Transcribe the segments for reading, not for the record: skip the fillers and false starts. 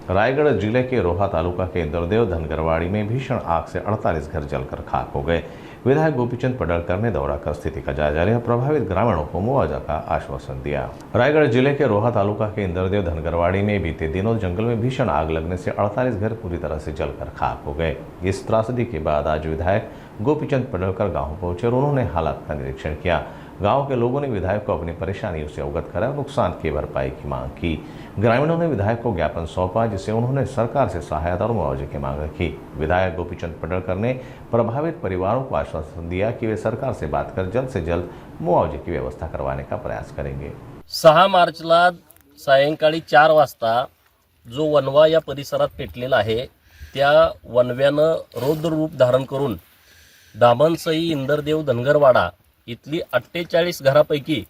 रायगढ़ जिले के रोहा तालुका के इंद्रदेव धनगरवाड़ी में भीषण आग से 48 घर जलकर खाक हो गए। विधायक गोपीचंद पडळकर ने दौरा कर स्थिति का जायजा लिया, प्रभावित ग्रामीणों को मुआवजा का आश्वासन दिया। रायगढ़ जिले के रोहा तालुका के इंद्रदेव धनगरवाड़ी में बीते दिनों जंगल में भीषण आग लगने से 48 घर पूरी तरह से जलकर खाक हो गए। इस त्रासदी के बाद आज विधायक गोपीचंद पडळकर गांव पहुंचे और उन्होंने हालात का निरीक्षण किया। गांव के लोगों ने विधायक को अपनी परेशानियों से अवगत करा, नुकसान की भरपाई की मांग की। ग्रामीणों ने विधायक को ज्ञापन सौंपा, जिसे उन्होंने सरकार से सहायता और मुआवजे की मांग रखी। विधायक गोपीचंद पडळकर ने प्रभावित परिवारों को आश्वासन दिया कि वे सरकार से बात कर जल्द से जल्द मुआवजे की व्यवस्था करवाने का प्रयास करेंगे। 6 मार्चला सायंकाळी 4 वाजता जो वनवा या परिसरात पेटलेला आहे त्या वनव्यानं रौद्र रूप धारण करून दामनसई इंद्रदेव धनगरवाडा इथली 48 घरापैकी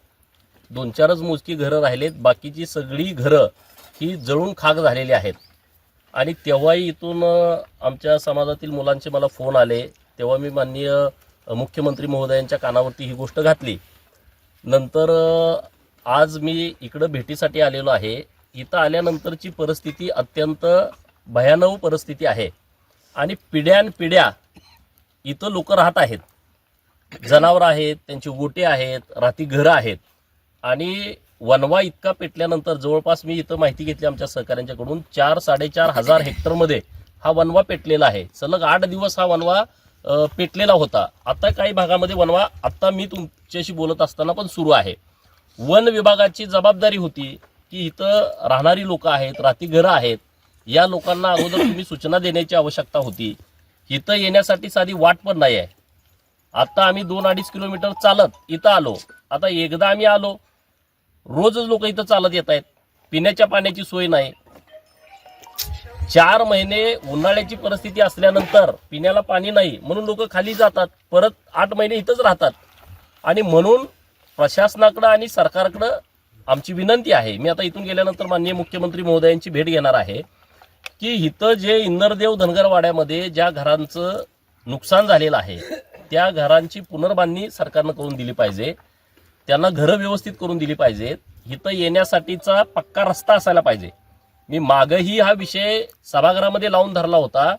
2-4च मोजकी घरं राहिलेत, बाकीची सगळी घरं ही जळून खाक झालेली आहेत। आणि तेव्हाही इथून आमच्या समाजातील मुलांचे मला फोन आले, तेव्हा मी माननीय मुख्यमंत्री महोदयांच्या कानावरती ही गोष्ट घातली। नंतर आज मी इकडे भेटीसाठी आलेलो आहे। इथं आल्यानंतरची परिस्थिती अत्यंत भयानक परिस्थिती आहे आणि पिढ्यानपिढ्या इथं लोक राहत आहेत, जनावर आहेत, त्यांची गोटे आहेत, राती घरं आहेत। आणि वनवा इतका पेटल्यानंतर जवळपास मी इथं माहिती घेतली आमच्या सहकाऱ्यांच्याकडून 4-4.5 हजार हेक्टरमध्ये हा वनवा पेटलेला आहे। सलग 8 दिवस हा वनवा पेटलेला होता। आता काही भागामध्ये वनवा आता मी तुमच्याशी बोलत असताना पण सुरू आहे। वन विभागाची जबाबदारी होती की इथं राहणारी लोक आहेत, राती घरं आहेत, या लोकांना अगोदर तुम्ही सूचना देण्याची आवश्यकता होती। इथं येण्यासाठी साधी वाट पण नाही आहे। आता आम्ही 2-2.5 किलोमीटर चालत इथं आलो। आता एकदा आम्ही आलो, रोजच लोक इथं चालत येत आहेत, पिण्याच्या पाण्याची सोय नाही। 4 महिने उन्हाळ्याची परिस्थिती असल्यानंतर पिण्याला पाणी नाही म्हणून लोक खाली जातात, परत 8 महिने इथंच राहतात। आणि म्हणून प्रशासनाकडे आणि सरकारकडे आमची विनंती आहे, मी आता इथून गेल्यानंतर माननीय मुख्यमंत्री महोदयांची भेट घेणार आहे, की इथं जे इंद्रदेव धनगरवाड्यामध्ये ज्या घरांचं नुकसान झालेलं आहे त्या घरांची पुनर्बांधणी सरकारनं करून दिली पाहिजे, त्यांना घरं व्यवस्थित करून दिली पाहिजेत। इथं येण्यासाठीचा पक्का रस्ता असायला पाहिजे। मी मागही हा विषय सभागृहामध्ये लावून धरला होता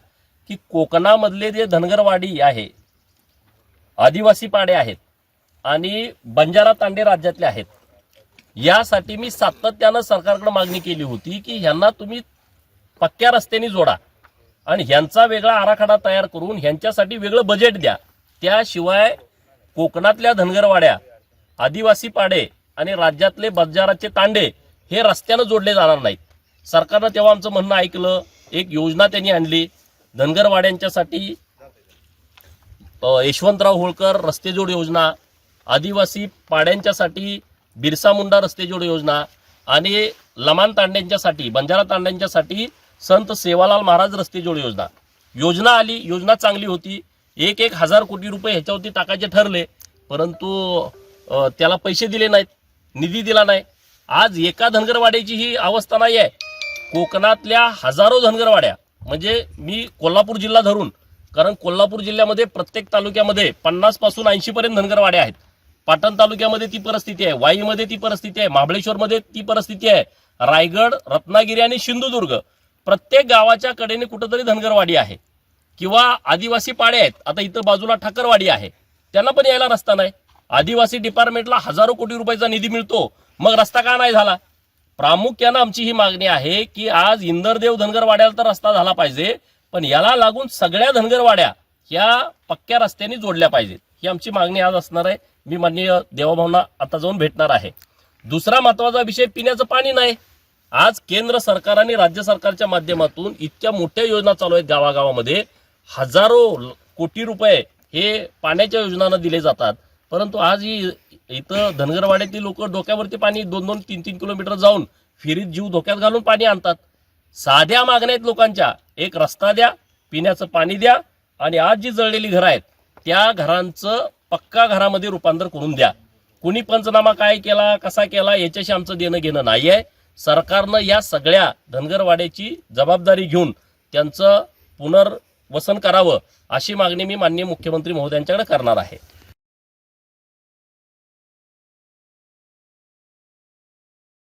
की कोकणामधले जे धनगरवाडी आहे, आदिवासी पाडे आहेत आणि बंजारा तांडे राज्यातले आहेत, यासाठी मी सातत्यानं सरकारकडे मागणी केली होती की ह्यांना तुम्ही पक्क्या रस्त्याने जोडा आणि ह्यांचा वेगळा आराखडा तयार करून ह्यांच्यासाठी वेगळं बजेट द्या। त्याशिवाय कोकणातल्या धनगरवाड्या, आदिवासी पाडे आणि राज्यातले बंजाराचे तांडे हे रस्त्यानं जोडले जाणार नाहीत। सरकारनं तेव्हा आमचं म्हणणं ऐकलं, एक योजना त्यांनी आणली धनगरवाड्यांच्यासाठी, यशवंतराव होळकर रस्तेजोड योजना, आदिवासी पाड्यांच्यासाठी बिरसा मुंडा रस्तेजोड योजना आणि लमान तांड्यांच्यासाठी, बंजारा तांड्यांच्यासाठी संत सेवालाल महाराज रस्तेजोड योजना आली। योजना चांगली होती, 1,000 कोटी रुपये ह्याच्यावरती टाकायचे ठरले, परंतु त्याला पैसे दिले नाहीत, निधी दिला नाही। आज एका धनगरवाड्याची ही अवस्था नाही आहे, कोकणातल्या हजारो धनगरवाड्या, म्हणजे मी कोल्हापूर जिल्हा धरून, कारण कोल्हापूर जिल्ह्यामध्ये प्रत्येक तालुक्यामध्ये 50 पासून 80 पर्यंत धनगरवाड्या आहेत। पाटण तालुक्यामध्ये ती परिस्थिती आहे, वाईमध्ये ती परिस्थिती आहे, महाबळेश्वरमध्ये ती परिस्थिती आहे, रायगड, रत्नागिरी आणि सिंधुदुर्ग प्रत्येक गावाच्या कडेने कुठेतरी धनगरवाडी आहे किंवा आदिवासी पाडे आहेत। आता इथं बाजूला ठाकरवाडी आहे, त्यांना पण यायला रस्ता नाही। आदिवासी डिपार्टमेंटला हजारो कोटी रुपयाचा निधी मिळतो, मग रस्ता का नाही झाला? प्रामुख्यानं आमची ही मागणी आहे की आज इंद्रदेव धनगरवाड्याला तर रस्ता झाला पाहिजे, पण याला लागून सगळ्या धनगरवाड्या ह्या पक्क्या रस्त्याने जोडल्या पाहिजेत। ही आमची मागणी आज असणार आहे। मी माननीय देवाभाऊंना आता जाऊन भेटणार आहे। दुसरा महत्त्वाचा विषय पिण्याचं पाणी नाही। आज केंद्र सरकार आणि राज्य सरकारच्या माध्यमातून इतक्या मोठ्या योजना चालू आहेत, गावागावामध्ये हजारो कोटी रुपये हे पाण्याच्या योजनांना दिले जातात, परंतु आज इथं धनगरवाड्यातील लोक डोक्यावरती पाणी 2-2, 3-3 किलोमीटर जाऊन फिरीत जीव धोक्यात घालून पाणी आणतात। साध्या मागण्या आहेत लोकांच्या, एक रस्ता द्या, पिण्याचं पाणी द्या आणि आज जी जळलेली घरं आहेत त्या घरांचं पक्का घरामध्ये रूपांतर करून द्या। कुणी पंचनामा काय केला, कसा केला, याच्याशी आमचं देणं घेणं नाही आहे। सरकारनं या सगळ्या धनगरवाड्याची जबाबदारी घेऊन त्यांचं पुनर्वसन करावं, अशी मागणी मी माननीय मुख्यमंत्री महोदयांच्याकडे करणार आहे।